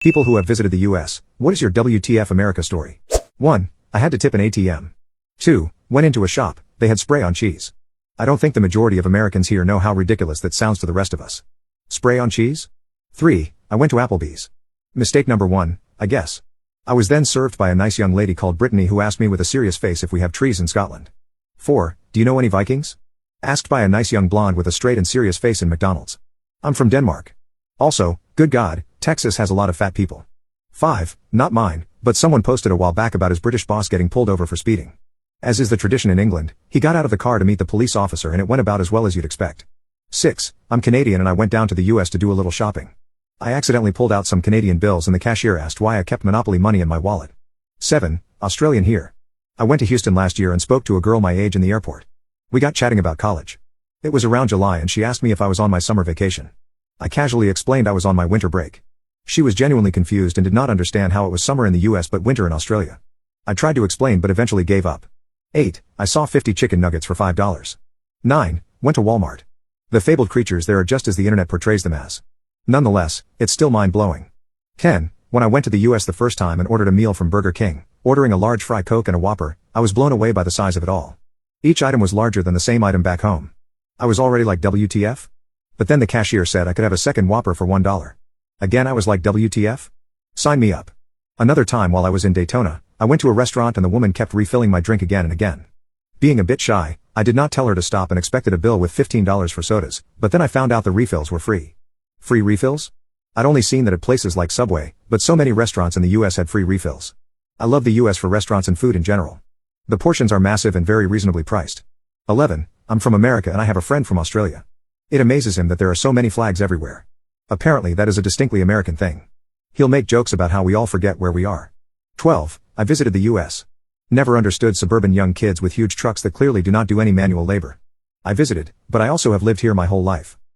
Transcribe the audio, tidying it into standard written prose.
People who have visited the US, what is your WTF America story? 1. I had to tip an ATM. 2. Went into a shop, they had spray on cheese. I don't think the majority of Americans here know how ridiculous that sounds to the rest of us. Spray on cheese? 3. I went to Applebee's. Mistake number 1, I guess. I was then served by a nice young lady called Brittany who asked me with a serious face if we have trees in Scotland. 4. Do you know any Vikings? Asked by a nice young blonde with a straight and serious face in McDonald's. I'm from Denmark. Also, good God, Texas has a lot of fat people. 5. Not mine, but someone posted a while back about his British boss getting pulled over for speeding. As is the tradition in England, he got out of the car to meet the police officer and it went about as well as you'd expect. 6. I'm Canadian and I went down to the US to do a little shopping. I accidentally pulled out some Canadian bills and the cashier asked why I kept Monopoly money in my wallet. 7. Australian here. I went to Houston last year and spoke to a girl my age in the airport. We got chatting about college. It was around July and she asked me if I was on my summer vacation. I casually explained I was on my winter break. She was genuinely confused and did not understand how it was summer in the US but winter in Australia. I tried to explain but eventually gave up. 8. I saw 50 chicken nuggets for $5. 9. Went to Walmart. The fabled creatures there are just as the internet portrays them as. Nonetheless, it's still mind-blowing. 10. When I went to the US the first time and ordered a meal from Burger King, ordering a large fry Coke and a Whopper, I was blown away by the size of it all. Each item was larger than the same item back home. I was already like WTF? But then the cashier said I could have a second Whopper for $1. Again I was like WTF? Sign me up. Another time while I was in Daytona, I went to a restaurant and the woman kept refilling my drink again and again. Being a bit shy, I did not tell her to stop and expected a bill with $15 for sodas, but then I found out the refills were free. Free refills? I'd only seen that at places like Subway, but so many restaurants in the US had free refills. I love the US for restaurants and food in general. The portions are massive and very reasonably priced. 11. I'm from America and I have a friend from Australia. It amazes him that there are so many flags everywhere. Apparently that is a distinctly American thing. He'll make jokes about how we all forget where we are. 12. I visited the US. Never understood suburban young kids with huge trucks that clearly do not do any manual labor. I visited, but I also have lived here my whole life.